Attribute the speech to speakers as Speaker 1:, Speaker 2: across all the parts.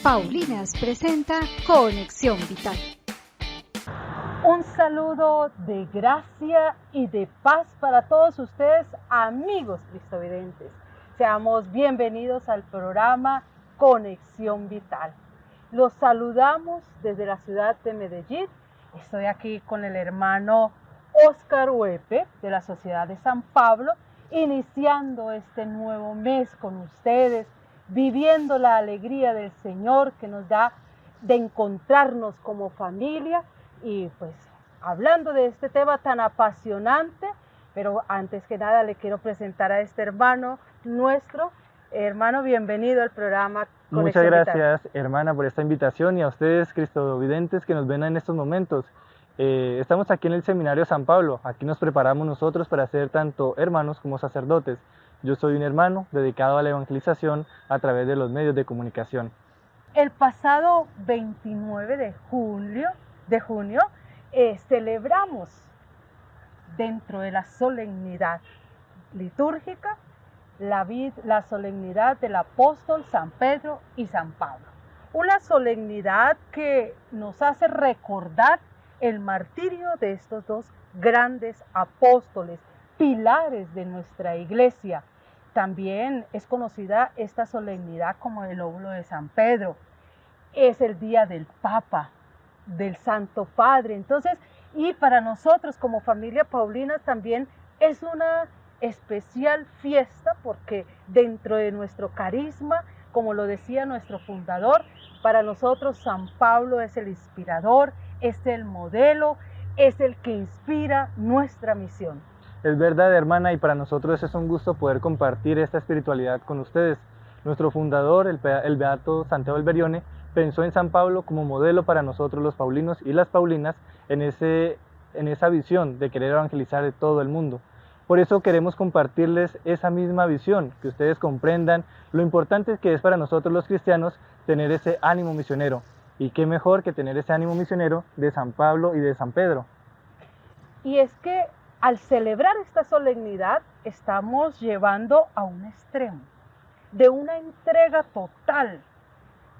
Speaker 1: Paulinas presenta Conexión Vital.
Speaker 2: Un saludo de gracia y de paz para todos ustedes, amigos cristovidentes. Seamos bienvenidos al programa Conexión Vital. Los saludamos desde la ciudad de Medellín. Estoy aquí con el hermano Óscar Huepe de la Sociedad de San Pablo, iniciando este nuevo mes con ustedes, viviendo la alegría del Señor que nos da de encontrarnos como familia y pues hablando de este tema tan apasionante. Pero antes que nada le quiero presentar a este hermano nuestro. Hermano, bienvenido al programa
Speaker 3: Muchas gracias, hermana, por esta invitación, y a ustedes, cristovidentes, que nos ven en estos momentos. Estamos aquí en el Seminario San Pablo. Aquí nos preparamos nosotros para ser tanto hermanos como sacerdotes. Yo soy un hermano dedicado a la evangelización a través de los medios de comunicación.
Speaker 2: El pasado 29 de junio celebramos dentro de la solemnidad litúrgica la solemnidad del apóstol San Pedro y San Pablo. Una solemnidad que nos hace recordar el martirio de estos dos grandes apóstoles, pilares de nuestra iglesia. También es conocida esta solemnidad como el óvulo de San Pedro. Es el día del Papa, del Santo Padre. Entonces, y para nosotros como familia paulina también es una especial fiesta, porque dentro de nuestro carisma, como lo decía nuestro fundador, para nosotros San Pablo es el inspirador, es el modelo, es el que inspira nuestra misión.
Speaker 3: Es verdad, hermana, y para nosotros es un gusto poder compartir esta espiritualidad con ustedes. Nuestro fundador, el beato Santiago el Berione, pensó en San Pablo como modelo para nosotros los paulinos y las paulinas en esa visión de querer evangelizar de todo el mundo. Por eso queremos compartirles esa misma visión, que ustedes comprendan lo importante que es para nosotros los cristianos tener ese ánimo misionero. Y qué mejor que tener ese ánimo misionero de San Pablo y de San Pedro.
Speaker 2: Y es que al celebrar esta solemnidad estamos llevando a un extremo de una entrega total.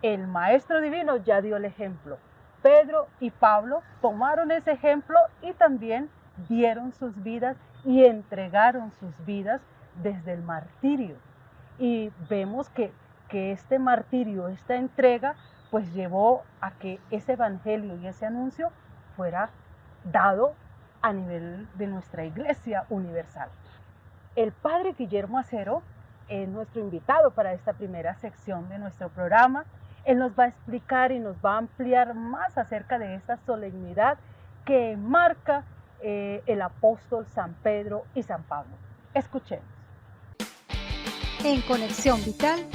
Speaker 2: El Maestro Divino ya dio el ejemplo. Pedro y Pablo tomaron ese ejemplo y también dieron sus vidas y entregaron sus vidas desde el martirio. Y vemos que este martirio, esta entrega, pues llevó a que ese evangelio y ese anuncio fuera dado a nivel de nuestra Iglesia Universal. El Padre Guillermo Acero es nuestro invitado para esta primera sección de nuestro programa. Él nos va a explicar y nos va a ampliar más acerca de esta solemnidad que marca el apóstol San Pedro y San Pablo. Escuchemos.
Speaker 1: En Conexión Vital,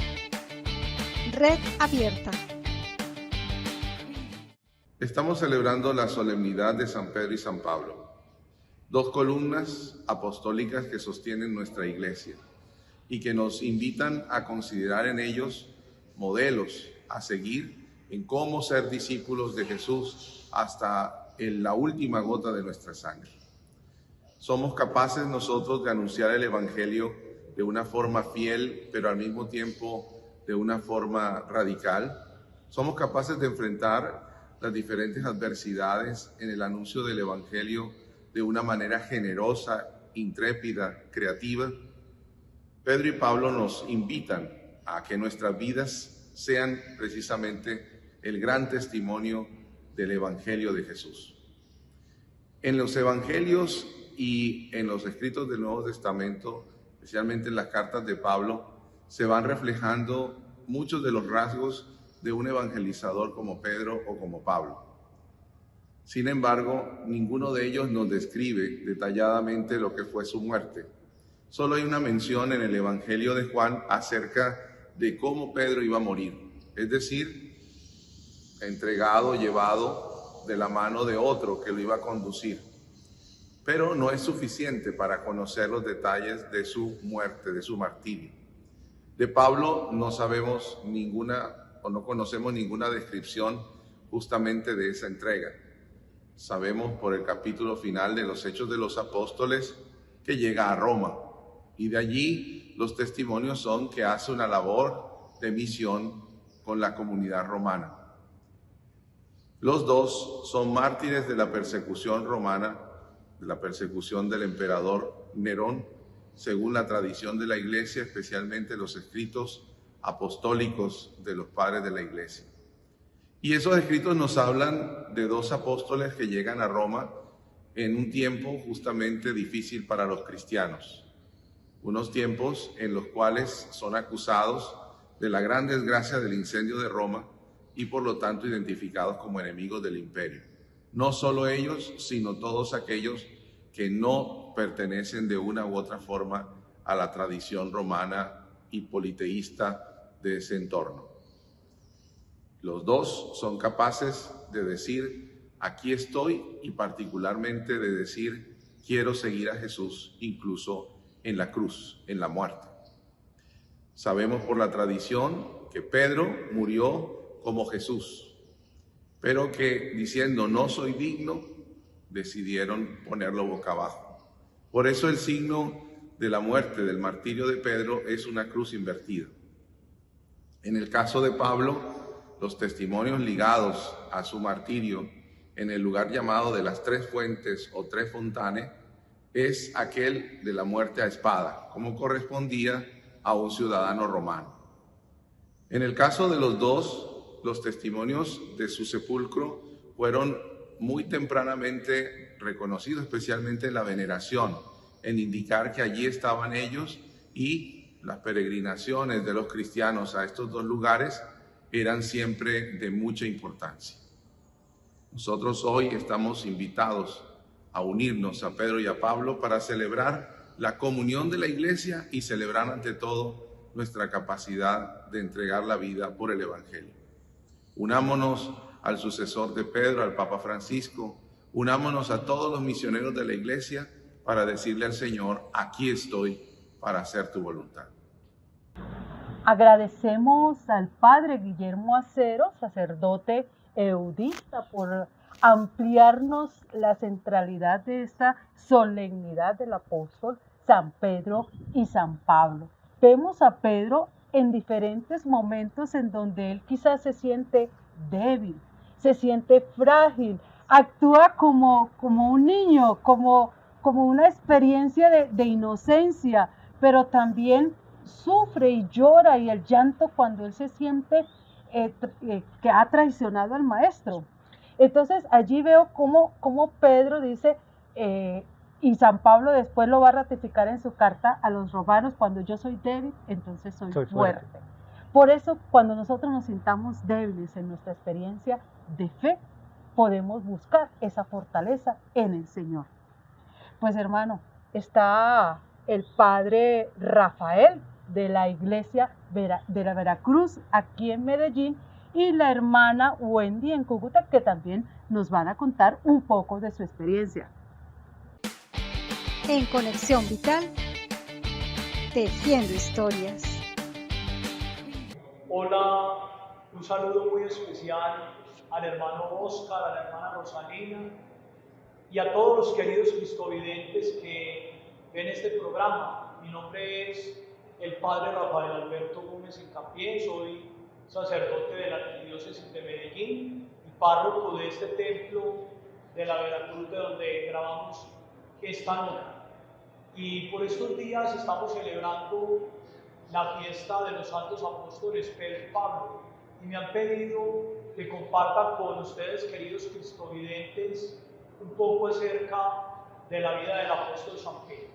Speaker 1: Red Abierta.
Speaker 4: Estamos celebrando la solemnidad de San Pedro y San Pablo, dos columnas apostólicas que sostienen nuestra iglesia y que nos invitan a considerar en ellos modelos a seguir en cómo ser discípulos de Jesús hasta en la última gota de nuestra sangre. Somos capaces nosotros de anunciar el Evangelio de una forma fiel, pero al mismo tiempo de una forma radical. Somos capaces de enfrentar las diferentes adversidades en el anuncio del Evangelio de una manera generosa, intrépida, creativa. Pedro y Pablo nos invitan a que nuestras vidas sean precisamente el gran testimonio del Evangelio de Jesús. En los Evangelios y en los escritos del Nuevo Testamento, especialmente en las cartas de Pablo, se van reflejando muchos de los rasgos de un evangelizador como Pedro o como Pablo. Sin embargo, ninguno de ellos nos describe detalladamente lo que fue su muerte. Solo hay una mención en el Evangelio de Juan acerca de cómo Pedro iba a morir, es decir, entregado, llevado de la mano de otro que lo iba a conducir. Pero no es suficiente para conocer los detalles de su muerte, de su martirio. De Pablo no sabemos no conocemos ninguna descripción justamente de esa entrega. Sabemos por el capítulo final de los Hechos de los Apóstoles que llega a Roma, y de allí los testimonios son que hace una labor de misión con la comunidad romana. Los dos son mártires de la persecución romana, de la persecución del emperador Nerón, según la tradición de la Iglesia, especialmente los escritos apostólicos de los padres de la Iglesia. Y esos escritos nos hablan de dos apóstoles que llegan a Roma en un tiempo justamente difícil para los cristianos. Unos tiempos en los cuales son acusados de la gran desgracia del incendio de Roma y por lo tanto identificados como enemigos del imperio. No solo ellos, sino todos aquellos que no pertenecen de una u otra forma a la tradición romana y politeísta de ese entorno. Los dos son capaces de decir, aquí estoy, y particularmente de decir, quiero seguir a Jesús, incluso en la cruz, en la muerte. Sabemos por la tradición que Pedro murió como Jesús, pero que diciendo no soy digno, decidieron ponerlo boca abajo. Por eso el signo de la muerte, del martirio de Pedro, es una cruz invertida. En el caso de Pablo, los testimonios ligados a su martirio en el lugar llamado de las Tres Fuentes o Tres Fontanes es aquel de la muerte a espada, como correspondía a un ciudadano romano. En el caso de los dos, los testimonios de su sepulcro fueron muy tempranamente reconocidos, especialmente en la veneración, en indicar que allí estaban ellos, y las peregrinaciones de los cristianos a estos dos lugares eran siempre de mucha importancia. Nosotros hoy estamos invitados a unirnos a Pedro y a Pablo para celebrar la comunión de la Iglesia y celebrar ante todo nuestra capacidad de entregar la vida por el Evangelio. Unámonos al sucesor de Pedro, al Papa Francisco, unámonos a todos los misioneros de la Iglesia para decirle al Señor, aquí estoy para hacer tu voluntad.
Speaker 2: Agradecemos al Padre Guillermo Acero, sacerdote eudista, por ampliarnos la centralidad de esta solemnidad del apóstol San Pedro y San Pablo. Vemos a Pedro en diferentes momentos en donde él quizás se siente débil, se siente frágil, actúa como un niño, como una experiencia de inocencia, pero también sufre y llora, y el llanto cuando él se siente que ha traicionado al maestro. Entonces allí veo cómo Pedro dice, y San Pablo después lo va a ratificar en su carta a los romanos, cuando yo soy débil, entonces soy fuerte. Por eso, cuando nosotros nos sintamos débiles en nuestra experiencia de fe, podemos buscar esa fortaleza en el Señor. Pues hermano, está el padre Rafael de la iglesia de la Veracruz aquí en Medellín, y la hermana Wendy en Cúcuta, que también nos van a contar un poco de su experiencia.
Speaker 1: En Conexión Vital, tejiendo historias.
Speaker 5: Hola, un saludo muy especial al hermano Oscar, a la hermana Rosalina y a todos los queridos cristovidentes que ven este programa. Mi nombre es el padre Rafael Alberto Gómez Encapié, soy sacerdote de la Arquidiócesis de Medellín y párroco de este templo de la Veracruz, de donde grabamos esta nota. Y por estos días estamos celebrando la fiesta de los santos apóstoles Pedro y Pablo, y me han pedido que comparta con ustedes, queridos cristovidentes, un poco acerca de la vida del apóstol San Pedro.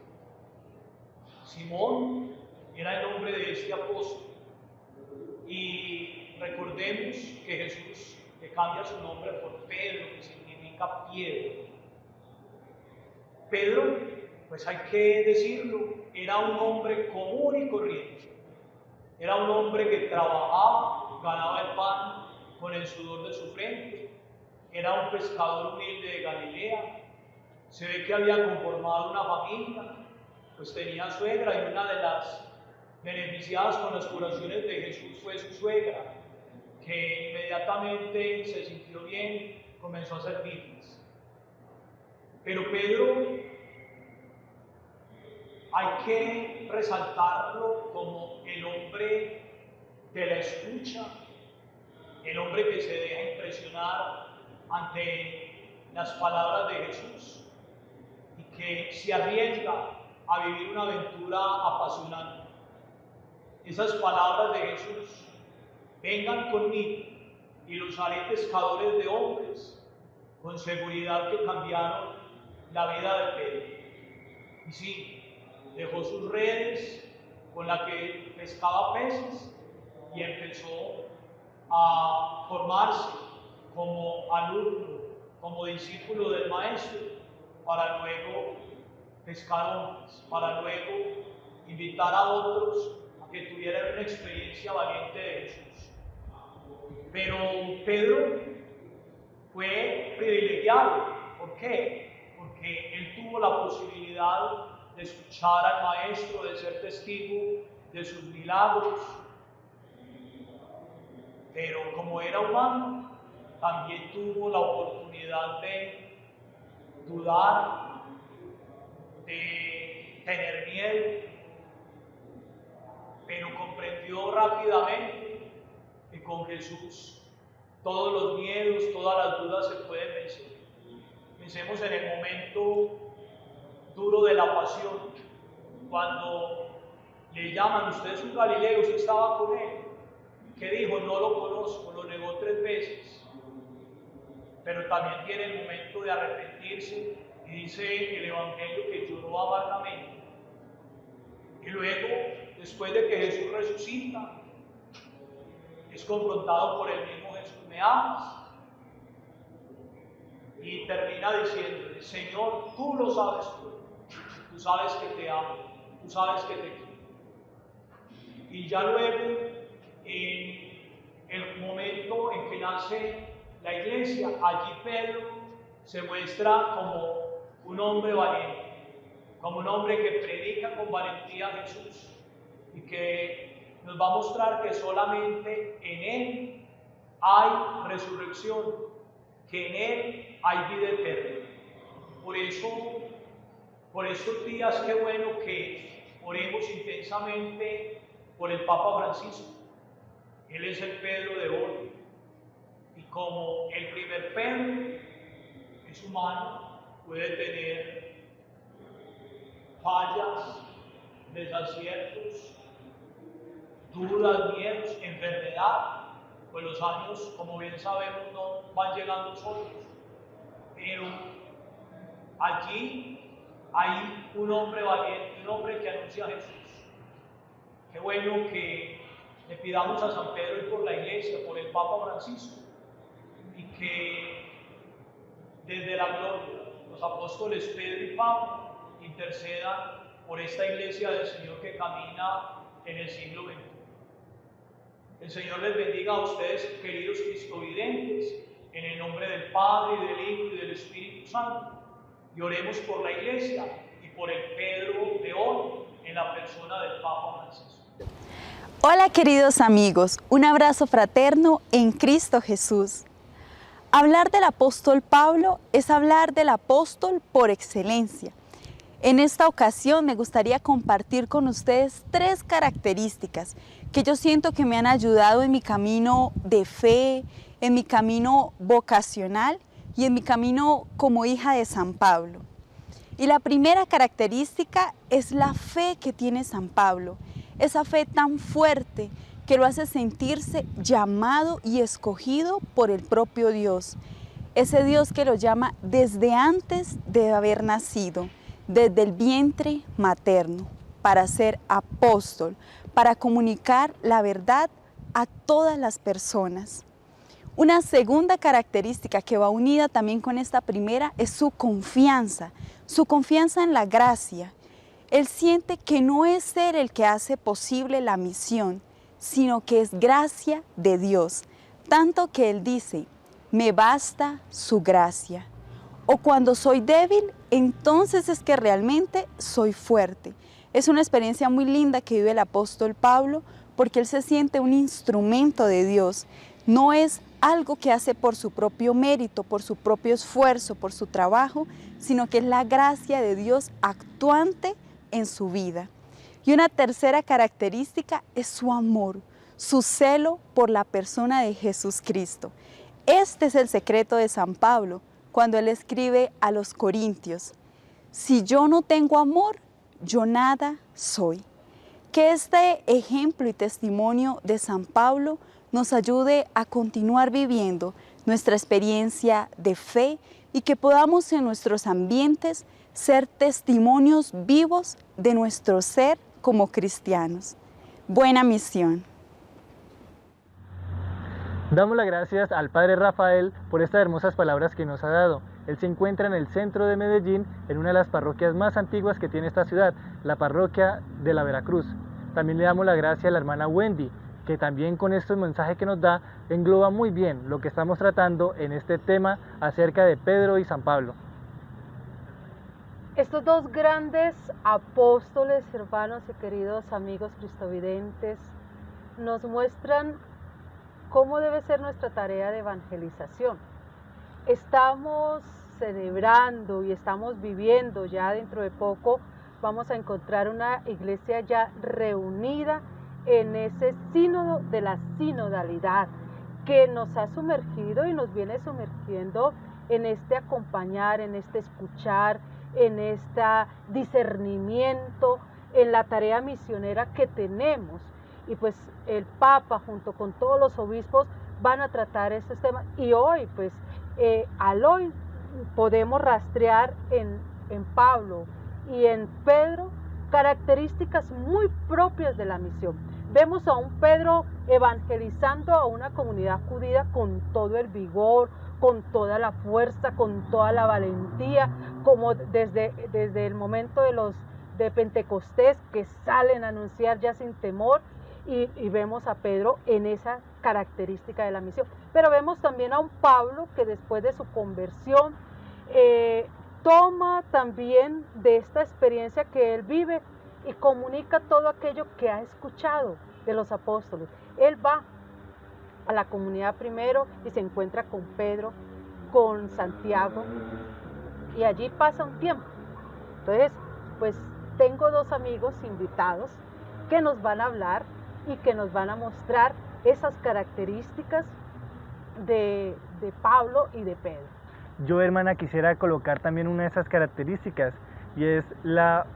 Speaker 5: Simón era el nombre de este apóstol, y recordemos que Jesús le cambia su nombre por Pedro, que significa piedra. Pedro, pues hay que decirlo, era un hombre común y corriente. Era un hombre que trabajaba, ganaba el pan con el sudor de su frente. Era un pescador humilde de Galilea. Se ve que había conformado una familia, pues tenía suegra, y una de las beneficiadas con las curaciones de Jesús fue su suegra, que inmediatamente se sintió bien, comenzó a servirles. Pero Pedro hay que resaltarlo como el hombre de la escucha, el hombre que se deja impresionar ante las palabras de Jesús y que se arriesga a vivir una aventura apasionante. Esas palabras de Jesús: vengan conmigo y los haré pescadores de hombres, con seguridad que cambiaron la vida de Pedro. Y sí, dejó sus redes con la que pescaba peces y empezó a formarse como alumno, como discípulo del Maestro, para luego pescar hombres, para luego invitar a otros a que tuvieran una experiencia valiente de Jesús. Pero Pedro fue privilegiado. ¿Por qué? Porque él tuvo la posibilidad de escuchar al Maestro, de ser testigo de sus milagros. Pero como era humano, también tuvo la oportunidad de dudar, de tener miedo, pero comprendió rápidamente que con Jesús todos los miedos, todas las dudas se pueden vencer. Pensemos en el momento duro de la pasión, cuando le llaman: usted es un Galileo, usted estaba con él. ¿Qué dijo? No lo conozco, lo negó 3 veces. Pero también tiene el momento de arrepentirse, y dice el Evangelio que lloró amargamente. Y luego, después de que Jesús resucita, es confrontado por el mismo Jesús: ¿me amas? Y termina diciéndole: Señor, tú lo sabes todo, tú sabes que te amo, tú sabes que te quiero. Y ya luego, en el momento en que nace la iglesia, allí Pedro se muestra como un hombre valiente, como un hombre que predica con valentía a Jesús y que nos va a mostrar que solamente en Él hay resurrección, que en Él hay vida eterna. Por eso, por estos días, qué bueno que oremos intensamente por el Papa Francisco. Él es el Pedro de hoy. Y como el primer Pedro es humano, puede tener fallas, desaciertos, dudas, miedos, enfermedad. Pues los años, como bien sabemos, no van llegando solos. Pero allí hay un hombre valiente, un hombre que anuncia a Jesús. Qué bueno que le pidamos a San Pedro y por la Iglesia, por el Papa Francisco, y que desde la gloria los apóstoles Pedro y Pablo intercedan por esta Iglesia del Señor que camina en el siglo XXI. El Señor les bendiga a ustedes, queridos cristovidentes, en el nombre del Padre, y del Hijo, y del Espíritu Santo. Y oremos por la Iglesia y por el Pedro de hoy, en la persona del Papa Francisco.
Speaker 6: Hola queridos amigos, un abrazo fraterno en Cristo Jesús. Hablar del apóstol Pablo es hablar del apóstol por excelencia. En esta ocasión me gustaría compartir con ustedes 3 características que yo siento que me han ayudado en mi camino de fe, en mi camino vocacional y en mi camino como hija de San Pablo. Y la primera característica es la fe que tiene San Pablo, esa fe tan fuerte que lo hace sentirse llamado y escogido por el propio Dios. Ese Dios que lo llama desde antes de haber nacido, desde el vientre materno, para ser apóstol, para comunicar la verdad a todas las personas. Una segunda característica que va unida también con esta primera es su confianza en la gracia. Él siente que no es él el que hace posible la misión, sino que es gracia de Dios. Tanto que él dice: me basta su gracia. O cuando soy débil, entonces es que realmente soy fuerte. Es una experiencia muy linda que vive el apóstol Pablo, porque él se siente un instrumento de Dios. No es algo que hace por su propio mérito, por su propio esfuerzo, por su trabajo, sino que es la gracia de Dios actuante en su vida. Y una tercera característica es su su celo por la persona de Jesucristo. Este es el secreto de San Pablo cuando él escribe a los Corintios: si yo no tengo amor, yo nada soy. Que este ejemplo y testimonio de San Pablo nos ayude a continuar viviendo nuestra experiencia de fe y que podamos en nuestros ambientes ser testimonios vivos de nuestro ser como cristianos. Buena misión.
Speaker 3: Damos las gracias al Padre Rafael por estas hermosas palabras que nos ha dado. Él se encuentra en el centro de Medellín, en una de las parroquias más antiguas que tiene esta ciudad, la parroquia de la Veracruz. También le damos las gracias a la hermana Wendy, que también con este mensaje que nos da engloba muy bien lo que estamos tratando en este tema acerca de Pedro y San Pablo.
Speaker 2: Estos dos grandes apóstoles, hermanos y queridos amigos cristovidentes, nos muestran cómo debe ser nuestra tarea de evangelización. Estamos celebrando y estamos viviendo ya dentro de poco, vamos a encontrar una iglesia ya reunida en ese sínodo de la sinodalidad que nos ha sumergido y nos viene sumergiendo en este acompañar, en este escuchar, en este discernimiento, en la tarea misionera que tenemos. Y pues el Papa junto con todos los obispos van a tratar estos temas. Y hoy, pues al hoy podemos rastrear en Pablo y en Pedro características muy propias de la misión. Vemos a un Pedro evangelizando a una comunidad judía con todo el vigor, con toda la fuerza, con toda la valentía, como desde el momento de Pentecostés, que salen a anunciar ya sin temor, y vemos a Pedro en esa característica de la misión. Pero vemos también a un Pablo que después de su conversión toma también de esta experiencia que él vive y comunica todo aquello que ha escuchado de los apóstoles. Él va a la comunidad primero y se encuentra con Pedro, con Santiago, y allí pasa un tiempo. Entonces, pues tengo dos amigos invitados que nos van a hablar y que nos van a mostrar esas características de Pablo y de Pedro.
Speaker 3: Yo, hermana, quisiera colocar también una de esas características, y es la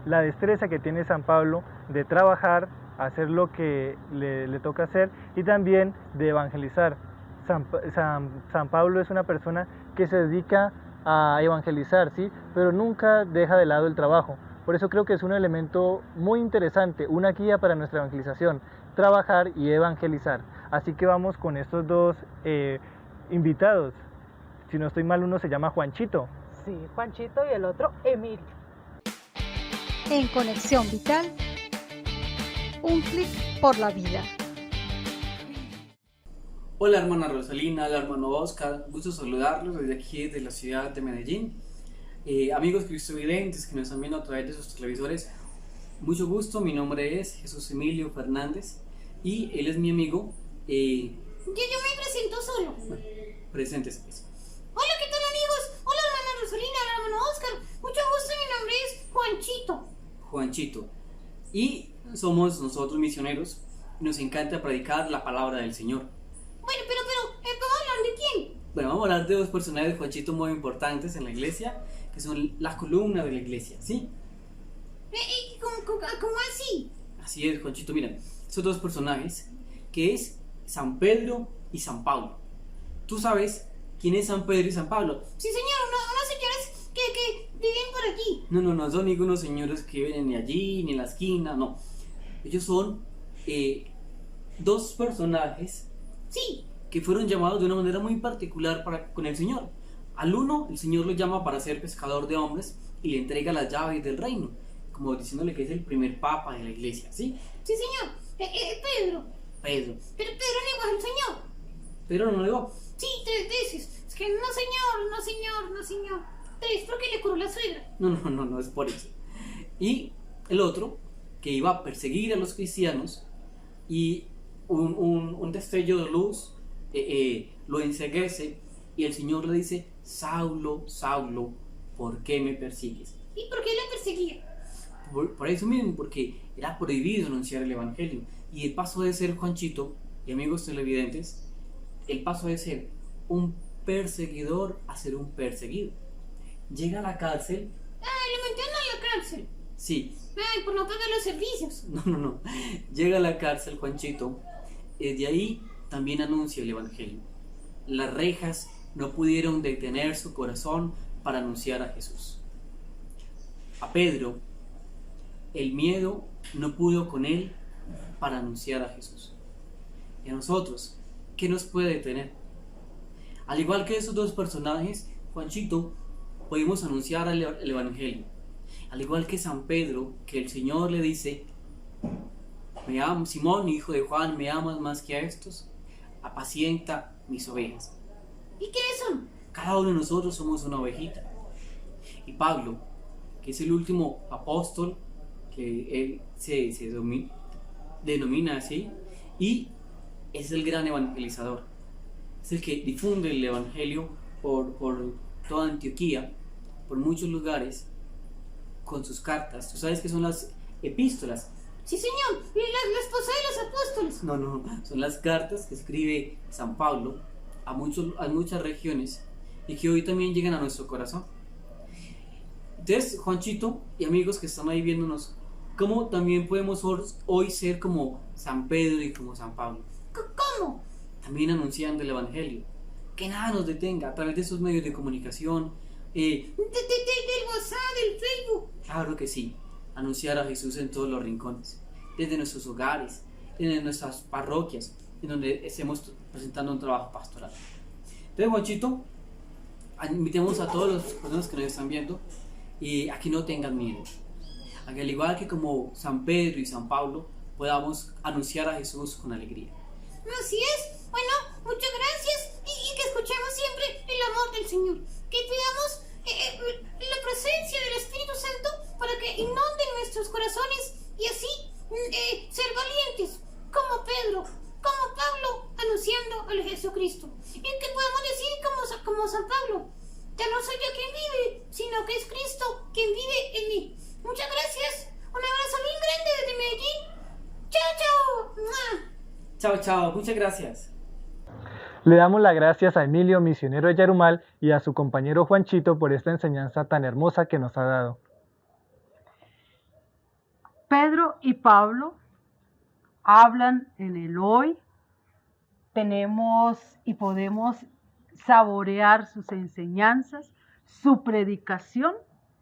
Speaker 3: destreza que tiene San Pablo de trabajar, hacer lo que le toca hacer, y también de evangelizar. San Pablo es una persona que se dedica a evangelizar, ¿sí? Pero nunca deja de lado el trabajo. Por eso creo que es un elemento muy interesante, una guía para nuestra evangelización, trabajar y evangelizar. Así que vamos con estos dos invitados. Si no estoy mal, uno se llama Juanchito.
Speaker 2: Sí, Juanchito, y el otro Emilio.
Speaker 1: En Conexión Vital, un clic por la vida.
Speaker 7: Hola hermana Rosalina, hola hermano Oscar, gusto saludarlos desde aquí, desde la ciudad de Medellín. Amigos cristovidentes que nos están viendo a través de sus televisores, mucho gusto, mi nombre es Jesús Emilio Fernández y él es mi amigo.
Speaker 8: Yo me presento solo.
Speaker 7: Bueno, presentes pues.
Speaker 8: Hola, ¿qué tal amigos? Hola hermana Rosalina, hola hermano Oscar, mucho gusto, mi nombre es
Speaker 7: Juanchito. Y somos nosotros misioneros y nos encanta predicar la palabra del Señor.
Speaker 8: Bueno, pero ¿podemos hablar de quién?
Speaker 7: Bueno, vamos a hablar de dos personajes, Juanchito, muy importantes en la iglesia, que son las columnas de la iglesia, ¿sí?
Speaker 8: ¿Cómo así?
Speaker 7: Así es, Juanchito, mira, esos dos personajes, que es San Pedro y San Pablo. ¿Tú sabes quién es San Pedro y San Pablo?
Speaker 8: Sí, señor, unos señores que viven por aquí.
Speaker 7: No son ningunos señores que viven ni allí, ni en la esquina, no. Ellos son dos personajes,
Speaker 8: sí,
Speaker 7: que fueron llamados de una manera muy particular con el Señor. Al uno, el Señor lo llama para ser pescador de hombres y le entrega las llaves del reino, como diciéndole que es el primer papa de la iglesia, ¿sí?
Speaker 8: Sí, señor. Pedro.
Speaker 7: Pedro.
Speaker 8: Pero Pedro negó al Señor.
Speaker 7: Pedro no negó.
Speaker 8: Sí, 3 veces. Es que no, señor. 3 porque le curó la suegra.
Speaker 7: No, es por eso. Y el otro, que iba a perseguir a los cristianos, y un destello de luz lo enceguece, y el Señor le dice: Saulo, Saulo, ¿por qué me persigues?
Speaker 8: ¿Y por qué le perseguía?
Speaker 7: Por eso mismo, porque era prohibido anunciar el evangelio. Y el paso de ser Juanchito, y amigos televidentes, el paso de ser un perseguidor a ser un perseguido. Llega a la cárcel.
Speaker 8: Ay, lo metieron a la cárcel.
Speaker 7: Sí.
Speaker 8: Ay, por no pagar los servicios.
Speaker 7: No. Llega a la cárcel Juanchito. Y de ahí también anuncia el Evangelio. Las rejas no pudieron detener su corazón para anunciar a Jesús. A Pedro, el miedo no pudo con él para anunciar a Jesús. Y a nosotros, ¿qué nos puede detener? Al igual que esos dos personajes, Juanchito, podemos anunciar el Evangelio. Al igual que San Pedro, que el Señor le dice: me amo, Simón, hijo de Juan, ¿me amas más que a estos? Apacienta mis ovejas.
Speaker 8: ¿Y quiénes son?
Speaker 7: Cada uno de nosotros somos una ovejita. Y Pablo, que es el último apóstol, que él se denomina así, y es el gran evangelizador. Es el que difunde el Evangelio por toda Antioquía, por muchos lugares, con sus cartas. ¿Tú sabes qué son las epístolas?
Speaker 8: Sí, señor, la esposa de los apóstoles.
Speaker 7: No, son las cartas que escribe San Pablo a muchas regiones y que hoy también llegan a nuestro corazón. Entonces, Juanchito y amigos que están ahí viéndonos, ¿cómo también podemos hoy ser como San Pedro y como San Pablo?
Speaker 8: ¿Cómo?
Speaker 7: También anunciando el Evangelio. Que nada nos detenga a través de esos medios de comunicación.
Speaker 8: Del WhatsApp, del Facebook.
Speaker 7: Claro que sí. Anunciar a Jesús en todos los rincones. Desde nuestros hogares, desde nuestras parroquias, en donde estemos presentando un trabajo pastoral. Entonces, Juanchito, invitemos a todas las personas que nos están viendo y a que no tengan miedo. A que al igual que como San Pedro y San Pablo, podamos anunciar a Jesús con alegría.
Speaker 8: Así es. Bueno, muchas gracias y que escuchemos siempre el amor del Señor. Que pidamos la presencia del Espíritu Santo para que inunde nuestros corazones y así ser valientes como Pedro, como Pablo, anunciando al Jesucristo. Y que podamos decir como San Pablo: ya no soy yo quien vive, sino que es Cristo quien vive en mí. Muchas gracias. Un abrazo bien grande desde Medellín. Chao, chao.
Speaker 7: Chao, muchas gracias.
Speaker 3: Le damos las gracias a Emilio, misionero de Yarumal, y a su compañero Juanchito por esta enseñanza tan hermosa que nos ha dado.
Speaker 2: Pedro y Pablo hablan en el hoy. Tenemos y podemos saborear sus enseñanzas, su predicación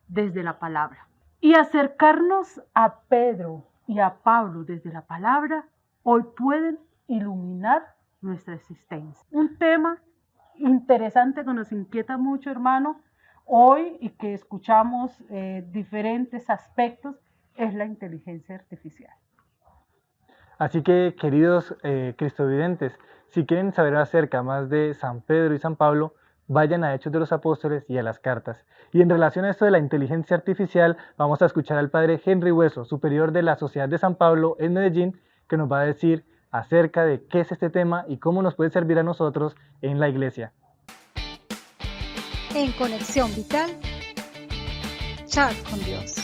Speaker 2: desde la palabra. Y acercarnos a Pedro y a Pablo desde la palabra hoy pueden iluminar nuestra existencia. Un tema interesante que nos inquieta mucho, hermano, hoy y que escuchamos diferentes aspectos es la inteligencia artificial.
Speaker 3: Así que, queridos cristovidentes, si quieren saber acerca más de San Pedro y San Pablo, vayan a Hechos de los Apóstoles y a las cartas. Y en relación a esto de la inteligencia artificial, vamos a escuchar al padre Henry Hueso, superior de la Sociedad de San Pablo en Medellín, que nos va a decir acerca de qué es este tema y cómo nos puede servir a nosotros en la iglesia.
Speaker 1: En Conexión Vital, chat con Dios.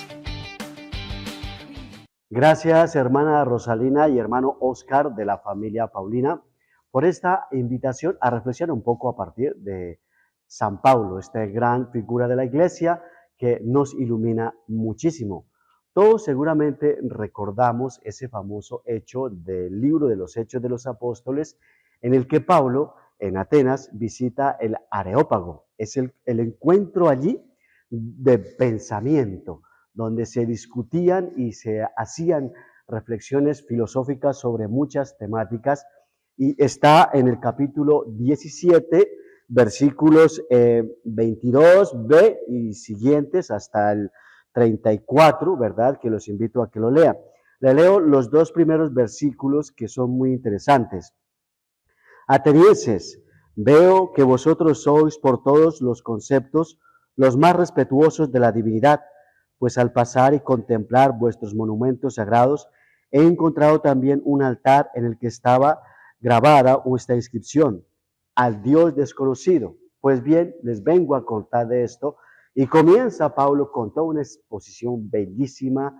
Speaker 9: Gracias, hermana Rosalina y hermano Oscar de la familia Paulina, por esta invitación a reflexionar un poco a partir de San Pablo, esta gran figura de la iglesia que nos ilumina muchísimo. Todos seguramente recordamos ese famoso hecho del libro de los Hechos de los Apóstoles, en el que Pablo en Atenas visita el Areópago. Es el encuentro allí de pensamiento, donde se discutían y se hacían reflexiones filosóficas sobre muchas temáticas, y está en el capítulo 17, versículos 22b y siguientes hasta el 34, ¿verdad? Que los invito a que lo lean. Le leo los dos primeros versículos que son muy interesantes. Atenienses, veo que vosotros sois por todos los conceptos los más respetuosos de la divinidad, pues al pasar y contemplar vuestros monumentos sagrados, he encontrado también un altar en el que estaba grabada esta inscripción: al Dios desconocido. Pues bien, les vengo a contar de esto, y comienza Pablo con toda una exposición bellísima,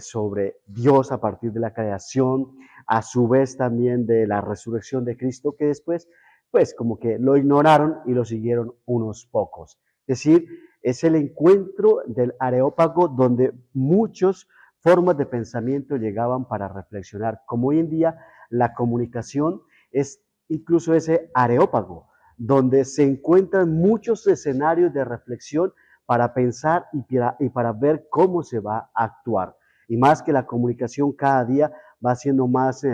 Speaker 9: sobre Dios a partir de la creación, a su vez también de la resurrección de Cristo, que después pues como que lo ignoraron y lo siguieron unos pocos. Es decir, es el encuentro del Areópago donde muchas formas de pensamiento llegaban para reflexionar. Como hoy en día la comunicación es incluso ese Areópago, donde se encuentran muchos escenarios de reflexión para pensar y para ver cómo se va a actuar. Y más que la comunicación cada día va siendo más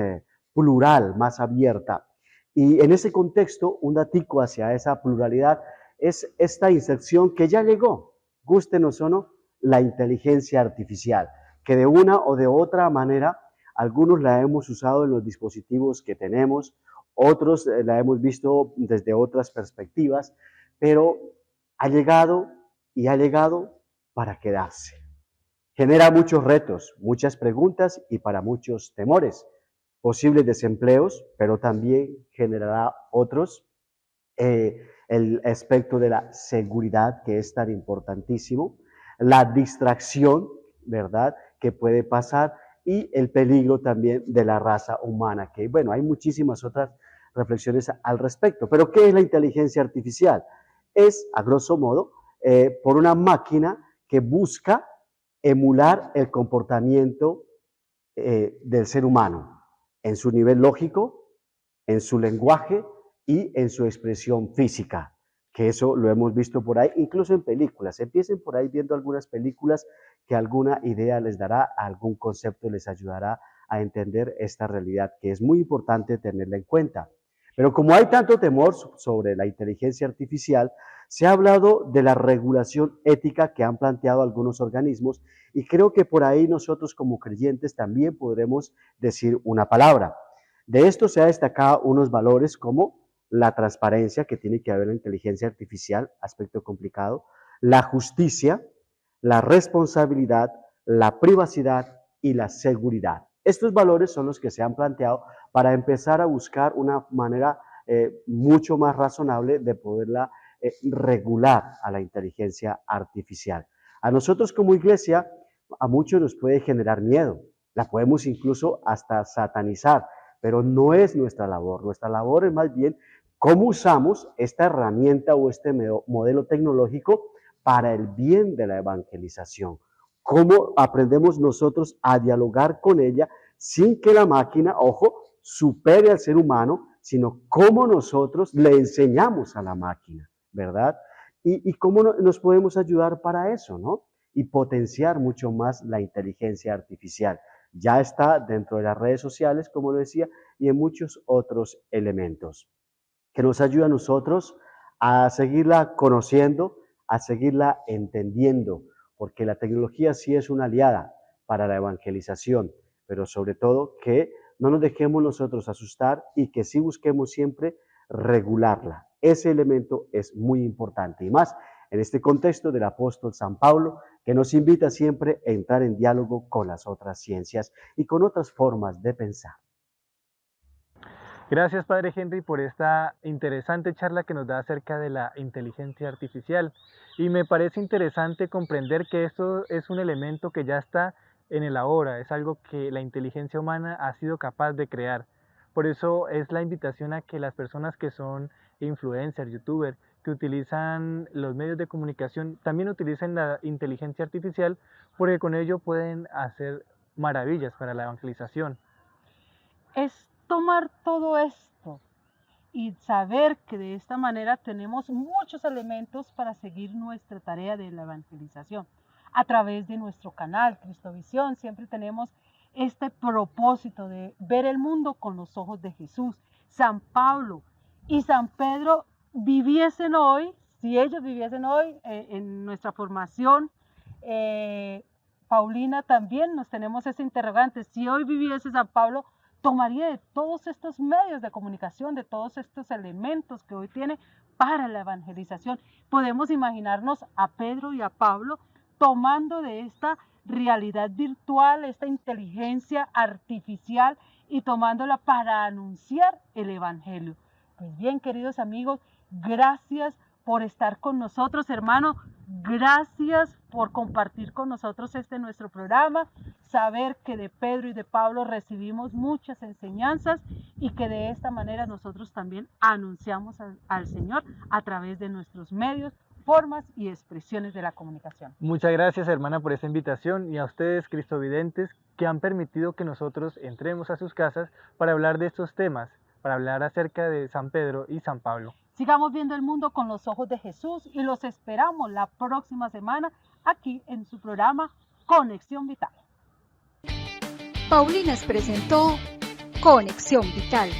Speaker 9: plural, más abierta. Y en ese contexto, un datico hacia esa pluralidad es esta inserción que ya llegó, gústenos o no, la inteligencia artificial, que de una o de otra manera, algunos la hemos usado en los dispositivos que tenemos, otros la hemos visto desde otras perspectivas, pero ha llegado y ha llegado para quedarse. Genera muchos retos, muchas preguntas y para muchos temores, posibles desempleos, pero también generará otros. El aspecto de la seguridad, que es tan importantísimo, la distracción, ¿verdad?, que puede pasar, y el peligro también de la raza humana, que bueno, hay muchísimas otras reflexiones al respecto. Pero ¿qué es la inteligencia artificial? Es, a grosso modo, por una máquina que busca emular el comportamiento del ser humano en su nivel lógico, en su lenguaje y en su expresión física, que eso lo hemos visto por ahí, incluso en películas. Empiecen por ahí viendo algunas películas que alguna idea les dará, algún concepto les ayudará a entender esta realidad, que es muy importante tenerla en cuenta. Pero como hay tanto temor sobre la inteligencia artificial, se ha hablado de la regulación ética que han planteado algunos organismos, y creo que por ahí nosotros como creyentes también podremos decir una palabra. De esto se ha destacado unos valores como la transparencia que tiene que haber en la inteligencia artificial, aspecto complicado, la justicia, la responsabilidad, la privacidad y la seguridad. Estos valores son los que se han planteado para empezar a buscar una manera mucho más razonable de poderla regular a la inteligencia artificial. A nosotros como iglesia, a muchos nos puede generar miedo, la podemos incluso hasta satanizar, pero no es nuestra labor. Nuestra labor es más bien cómo usamos esta herramienta o este modelo tecnológico para el bien de la evangelización. Cómo aprendemos nosotros a dialogar con ella sin que la máquina, ojo, supere al ser humano, sino cómo nosotros le enseñamos a la máquina, ¿verdad? Y cómo nos podemos ayudar para eso, ¿no? Y potenciar mucho más la inteligencia artificial. Ya está dentro de las redes sociales, como lo decía, y en muchos otros elementos que nos ayuda a nosotros a seguirla conociendo, a seguirla entendiendo, porque la tecnología sí es una aliada para la evangelización, pero sobre todo que no nos dejemos nosotros asustar y que sí busquemos siempre regularla. Ese elemento es muy importante, y más en este contexto del apóstol San Pablo, que nos invita siempre a entrar en diálogo con las otras ciencias y con otras formas de pensar.
Speaker 3: Gracias, Padre Henry, por esta interesante charla que nos da acerca de la inteligencia artificial. Y me parece interesante comprender que esto es un elemento que ya está en el ahora, es algo que la inteligencia humana ha sido capaz de crear. Por eso es la invitación a que las personas que son influencers, youtubers, que utilizan los medios de comunicación, también utilicen la inteligencia artificial, porque con ello pueden hacer maravillas para la evangelización.
Speaker 2: Es tomar todo esto y saber que de esta manera tenemos muchos elementos para seguir nuestra tarea de la evangelización. A través de nuestro canal Cristovisión siempre tenemos este propósito de ver el mundo con los ojos de Jesús. San Pablo y San Pedro viviesen hoy, si ellos viviesen hoy en nuestra formación Paulina, también nos tenemos ese interrogante. Si hoy viviese San Pablo, tomaría de todos estos medios de comunicación, de todos estos elementos que hoy tiene para la evangelización. Podemos imaginarnos a Pedro y a Pablo tomando de esta realidad virtual, esta inteligencia artificial, y tomándola para anunciar el evangelio. Pues bien, queridos amigos, gracias por estar con nosotros, hermano. Gracias por compartir con nosotros nuestro programa, saber que de Pedro y de Pablo recibimos muchas enseñanzas y que de esta manera nosotros también anunciamos al Señor a través de nuestros medios, formas y expresiones de la comunicación.
Speaker 3: Muchas gracias, hermana, por esta invitación, y a ustedes, cristovidentes, que han permitido que nosotros entremos a sus casas para hablar de estos temas, para hablar acerca de San Pedro y San Pablo.
Speaker 2: Sigamos viendo el mundo con los ojos de Jesús y los esperamos la próxima semana aquí en su programa Conexión Vital.
Speaker 1: Paulinas presentó Conexión Vital.